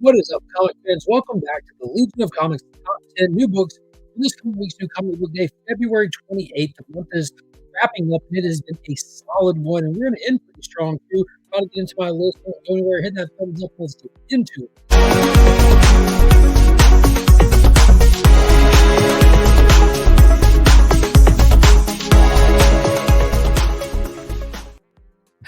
What is up, comic fans? Welcome back to the Legion of Comics Top 10 New Books. For this coming week's new comic book day, February 28th. The month is wrapping up, and it has been a solid one. And we're going to end pretty strong, too. About to get into my list. Don't go anywhere. Hit that thumbs up. Let's get into it.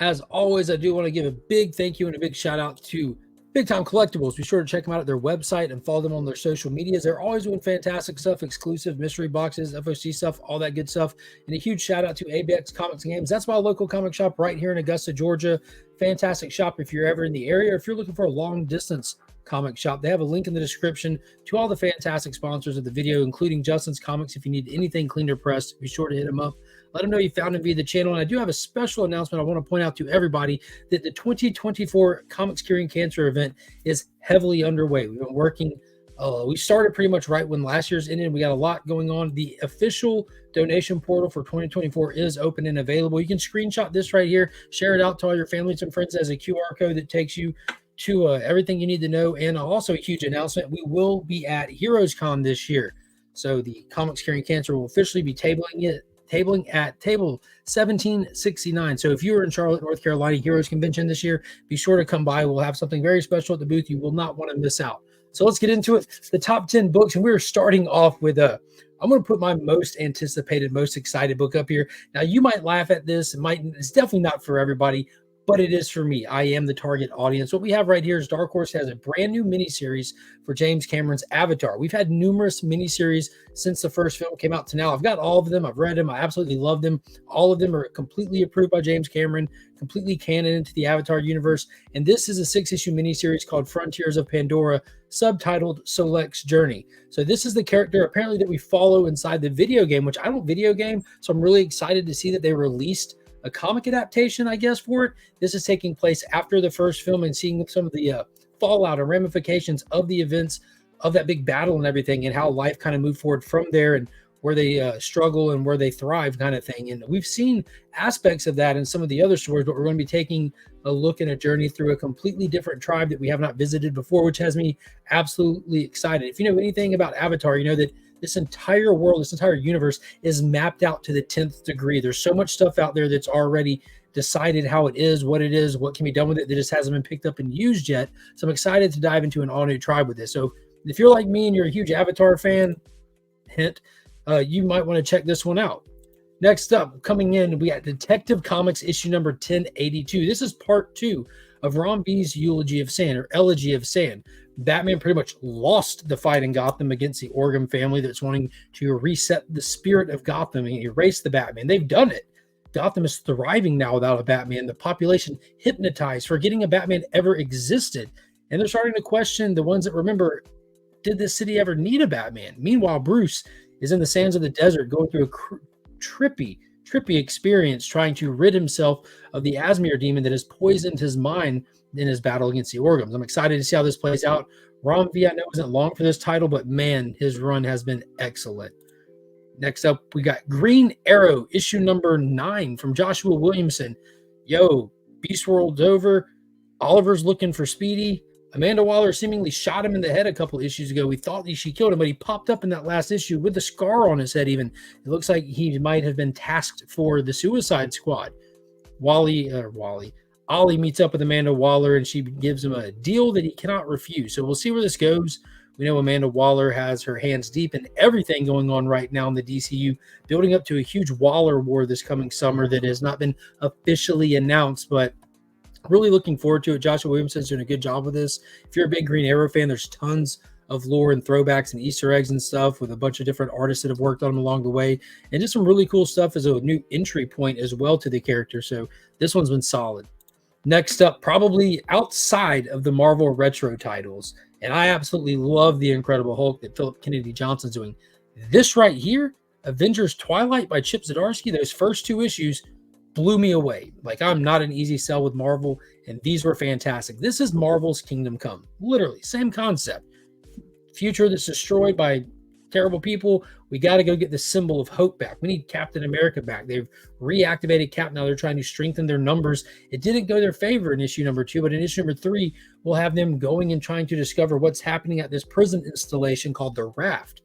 As always, I do want to give a big thank you and a big shout out to Big Time Collectibles. Be sure to check them out at their website and follow them on their social medias. They're always doing fantastic stuff, exclusive mystery boxes, FOC stuff, all that good stuff. And a huge shout out to ABX Comics and Games. That's my local comic shop right here in Augusta, Georgia. Fantastic shop if you're ever in the area, or if you're looking for a long distance comic shop. They have a link in the description to all the fantastic sponsors of the video, including JustinComicx. If you need anything cleaned or pressed, be sure to hit them up. Let them know you found him via the channel. And I do have a special announcement I want to point out to everybody, that the 2024 Comics Curing Cancer event is heavily underway. We've been working, we started pretty much right when last year's ended. We got a lot going on. The official donation portal for 2024 is open and available. You can screenshot this right here, share it out to all your families and friends as a QR code that takes you to everything you need to know. And also a huge announcement, we will be at Heroes Con this year. So the Comics Curing Cancer will officially be tabling at table 1769. So if you're in Charlotte, North Carolina Heroes Convention this year, be sure to come by. We'll have something very special at the booth. You will not want to miss out. So let's get into it. The top 10 books, and we're starting off with I'm going to put my most anticipated, most excited book up here. Now, you might laugh at this. It's definitely not for everybody, but it is for me. I am the target audience. What we have right here is Dark Horse has a brand new miniseries for James Cameron's Avatar. We've had numerous miniseries since the first film came out to now. I've got all of them. I've read them. I absolutely love them. All of them are completely approved by James Cameron, completely canon into the Avatar universe. And this is a 6-issue miniseries called Frontiers of Pandora, subtitled Solek's Journey. So this is the character apparently that we follow inside the video game, which I don't video game. So I'm really excited to see that they released a comic adaptation, I guess, for it. This is taking place after the first film and seeing some of the fallout and ramifications of the events of that big battle and everything, and how life kind of moved forward from there, and where they struggle and where they thrive kind of thing. And we've seen aspects of that in some of the other stories, but we're going to be taking a look and a journey through a completely different tribe that we have not visited before, which has me absolutely excited. If you know anything about Avatar, you know that this entire world, this entire universe is mapped out to the 10th degree. There's so much stuff out there that's already decided how it is, what can be done with it, that just hasn't been picked up and used yet. So I'm excited to dive into an all-new tribe with this. So if you're like me and you're a huge Avatar fan, hint, you might want to check this one out. Next up, coming in, we got Detective Comics issue number 1082. This is part 2 of Ron B's Eulogy of Sand, or Elegy of Sand. Batman pretty much lost the fight in Gotham against the Orgum family that's wanting to reset the spirit of Gotham and erase the Batman. They've done it. Gotham is thriving now without a Batman. The population hypnotized, forgetting a Batman ever existed. And they're starting to question the ones that remember, did this city ever need a Batman? Meanwhile, Bruce is in the sands of the desert going through a trippy experience, trying to rid himself of the Asmir demon that has poisoned his mind in his battle against the Orgums. I'm excited to see how this plays out. Ron V, I know, isn't long for this title, but man, his run has been excellent. Next up, we got Green Arrow, issue number 9 from Joshua Williamson. Yo, Beast World's over. Oliver's looking for Speedy. Amanda Waller seemingly shot him in the head a couple issues ago. We thought she killed him, but he popped up in that last issue with a scar on his head even. It looks like he might have been tasked for the Suicide Squad. Ollie meets up with Amanda Waller, and she gives him a deal that he cannot refuse. So we'll see where this goes. We know Amanda Waller has her hands deep in everything going on right now in the DCU, building up to a huge Waller war this coming summer that has not been officially announced, but really looking forward to it. Joshua Williamson's doing a good job with this. If you're a big Green Arrow fan, there's tons of lore and throwbacks and Easter eggs and stuff with a bunch of different artists that have worked on them along the way. And just some really cool stuff as a new entry point as well to the character. So this one's been solid. Next up, probably outside of the Marvel retro titles, and I absolutely love the Incredible Hulk that Philip Kennedy Johnson's doing. This right here, Avengers Twilight by Chip Zdarsky, those first 2 issues blew me away. Like, I'm not an easy sell with Marvel, and these were fantastic. This is Marvel's Kingdom Come. Literally, same concept. Future that's destroyed by terrible people. We got to go get the symbol of hope back. We need Captain America back. They've reactivated Cap. Now they're trying to strengthen their numbers. It didn't go their favor in issue number 2, but in issue number 3, we'll have them going and trying to discover what's happening at this prison installation called the Raft.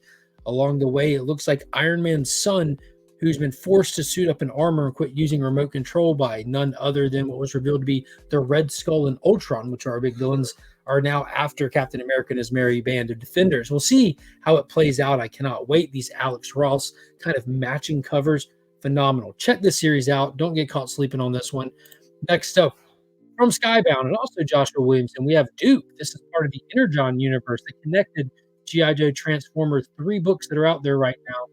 Along the way, it looks like Iron Man's son, who's been forced to suit up in armor and quit using remote control by none other than what was revealed to be the Red Skull and Ultron, which are our big villains, are now after Captain America and his merry band of defenders. We'll see how it plays out. I cannot wait. These Alex Ross kind of matching covers, phenomenal. Check this series out. Don't get caught sleeping on this one. Next up, from Skybound and also Joshua Williamson, we have Duke. This is part of the Energon universe that connected G.I. Joe Transformers, 3 books that are out there right now.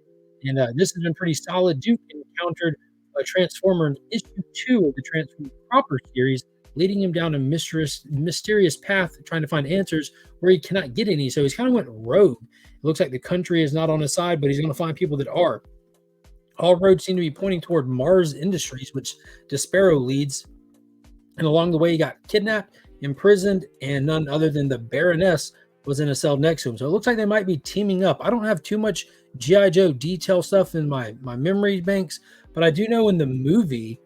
And this has been pretty solid. Duke encountered a Transformer in issue 2 of the Transformers proper series, leading him down a mysterious path trying to find answers where he cannot get any. So he's kind of went rogue. It looks like the country is not on his side, but he's going to find people that are. All roads seem to be pointing toward Mars Industries, which Despero leads. And along the way, he got kidnapped, imprisoned, and none other than the Baroness was in a cell next to him. So it looks like they might be teaming up. I don't have too much G.I. Joe detail stuff in my memory banks, but I do know in the movie,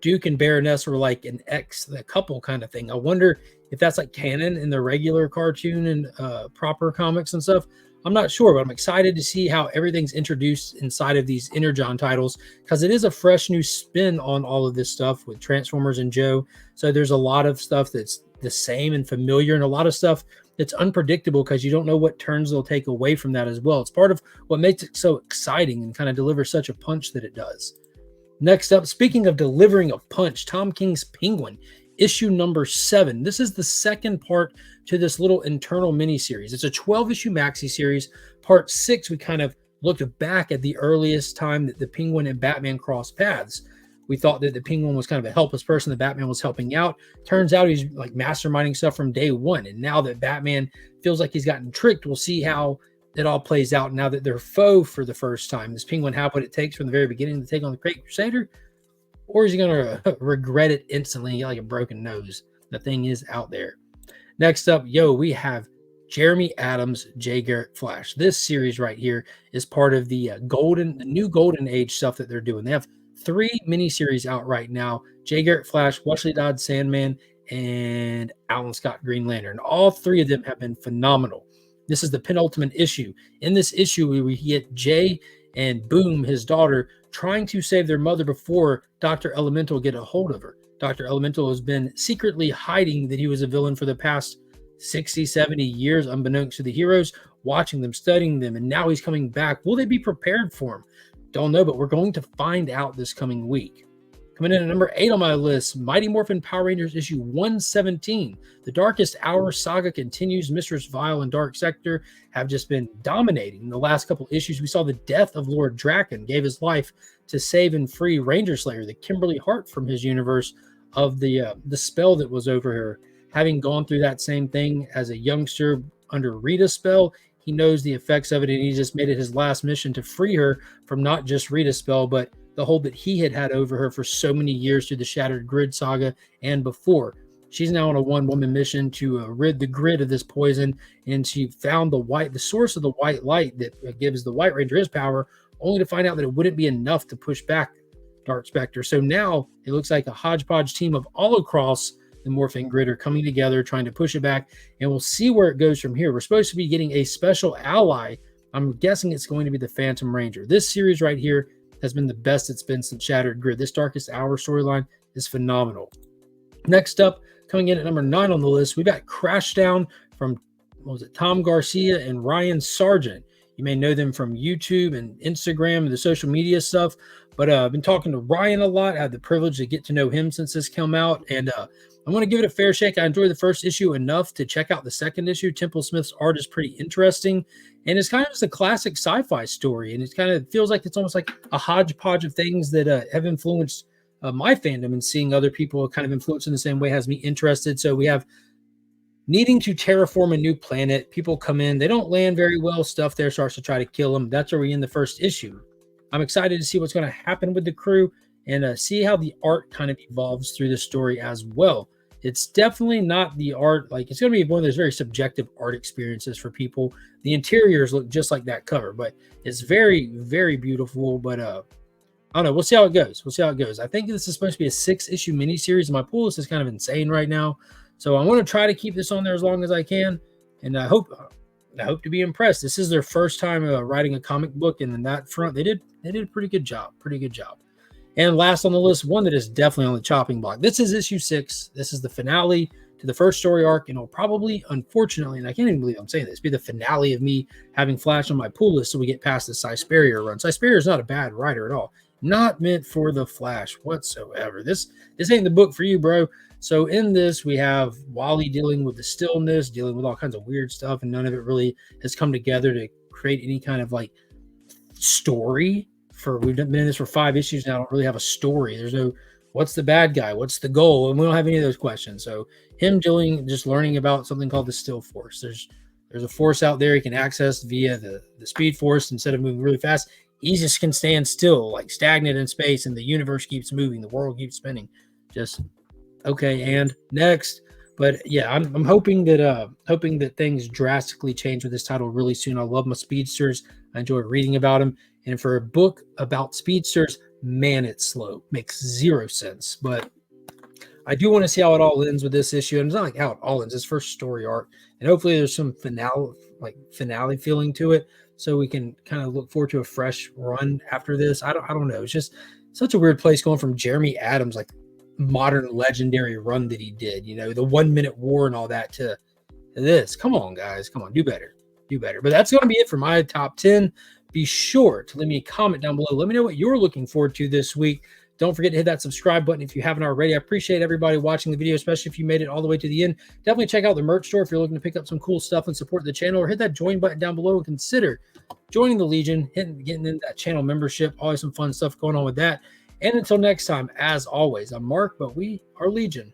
Duke and Baroness were like a couple kind of thing. I wonder if that's like canon in the regular cartoon and proper comics and stuff. I'm not sure, but I'm excited to see how everything's introduced inside of these Energon titles, because it is a fresh new spin on all of this stuff with Transformers and Joe. So there's a lot of stuff that's the same and familiar, and a lot of stuff that's unpredictable because you don't know what turns they'll take away from that as well. It's part of what makes it so exciting and kind of delivers such a punch that it does. Next up, speaking of delivering a punch, Tom King's Penguin, issue number 7. This is the second part to this little internal mini-series. It's a 12-issue maxi series. Part 6, we kind of looked back at the earliest time that the Penguin and Batman crossed paths. We thought that the Penguin was kind of a helpless person that Batman was helping out. Turns out he's like masterminding stuff from day one. And now that Batman feels like he's gotten tricked, we'll see how it all plays out now that they're foe for the first time. Does Penguin have what it takes from the very beginning to take on the Great Crusader? Or is he going to regret it instantly like a broken nose? The thing is out there. Next up, we have Jeremy Adams, J. Garrett Flash. This series right here is part of the new Golden Age stuff that they're doing. They have 3 miniseries out right now: J. Garrett Flash, Wesley Dodds Sandman, and Alan Scott Green Lantern. All 3 of them have been phenomenal. This is the penultimate issue. In this issue, we get Jay and Boom, his daughter, trying to save their mother before Dr. Elemental get a hold of her. Dr. Elemental has been secretly hiding that he was a villain for the past 60, 70 years, unbeknownst to the heroes, watching them, studying them, and now he's coming back. Will they be prepared for him? Don't know, but we're going to find out this coming week. Coming in at number 8 on my list, Mighty Morphin Power Rangers issue 117. The Darkest Hour saga continues. Mistress Vile and Dark Sector have just been dominating. In the last couple issues, we saw the death of Lord Draken, gave his life to save and free Ranger Slayer, the Kimberly Hart from his universe, of the spell that was over her. Having gone through that same thing as a youngster under Rita's spell, he knows the effects of it, and he just made it his last mission to free her from not just Rita's spell, but the hold that he had over her for so many years through the Shattered Grid saga and before. She's now on a one-woman mission to rid the grid of this poison, and she found the source of the white light that gives the White Ranger his power, only to find out that it wouldn't be enough to push back Dark Spectre. So now it looks like a hodgepodge team of all across the Morphin Grid are coming together, trying to push it back, and we'll see where it goes from here. We're supposed to be getting a special ally. I'm guessing it's going to be the Phantom Ranger. This series right here has been the best it's been since Shattered Grid. This Darkest Hour storyline is phenomenal. Next up, coming in at number 9 on the list, we got Crashdown from, Tom Garcia and Ryan Sargent. You may know them from YouTube and Instagram and the social media stuff, but I've been talking to Ryan a lot. I had the privilege to get to know him since this came out, and I want to give it a fair shake. I enjoyed the first issue enough to check out the second issue. Temple Smith's art is pretty interesting, and it's kind of just a classic sci-fi story, and it kind of feels like it's almost like a hodgepodge of things that have influenced my fandom, and seeing other people kind of influenced in the same way has me interested. So we have needing to terraform a new planet. People come in, they don't land very well. Stuff there starts to try to kill them. That's where we end the first issue. I'm excited to see what's going to happen with the crew and see how the art kind of evolves through the story as well. It's definitely not the art. Like, it's going to be one of those very subjective art experiences for people. The interiors look just like that cover, but it's very, very beautiful. But I don't know. We'll see how it goes. We'll see how it goes. I think this is supposed to be a 6-issue miniseries. My pull list is kind of insane right now, so I'm going to try to keep this on there as long as I can, and I hope to be impressed. This is their first time writing a comic book, and in that front, they did a pretty good job. Pretty good job. And last on the list, one that is definitely on the chopping block. This is issue 6. This is the finale to the first story arc, and it'll probably, unfortunately, and I can't even believe I'm saying this, be the finale of me having Flash on my pull list so we get past the Spurrier run. Spurrier is not a bad writer at all. Not meant for the Flash whatsoever. This ain't the book for you, bro. So in this, we have Wally dealing with the stillness, dealing with all kinds of weird stuff, and none of it really has come together to create any kind of like story. We've been in this for 5 issues now. I don't really have a story. There's no what's the bad guy, what's the goal, and we don't have any of those questions. So him just learning about something called the Still Force. There's a force out there he can access via the Speed Force. Instead of moving really fast, he just can stand still, like stagnant in space, and the universe keeps moving, the world keeps spinning. Just okay. And next, but yeah, I'm hoping that things drastically change with this title really soon. I love my speedsters. I enjoy reading about them. And for a book about speedsters, man, it's slow. Makes 0 sense. But I do want to see how it all ends with this issue. And it's not like how it all ends. This first story arc. And hopefully there's some finale feeling to it. So we can kind of look forward to a fresh run after this. I don't know. It's just such a weird place going from Jeremy Adams, like modern legendary run that he did, the 1 Minute War and all that, to this. Come on, guys. Come on. Do better. But that's going to be it for my top 10. Be sure to leave me a comment down below. Let me know what you're looking forward to this week. Don't forget to hit that subscribe button if you haven't already. I appreciate everybody watching the video, especially if you made it all the way to the end. Definitely check out the merch store if you're looking to pick up some cool stuff and support the channel, or hit that join button down below and consider joining the Legion, getting into that channel membership. Always some fun stuff going on with that. And until next time, as always, I'm Mark, but we are Legion.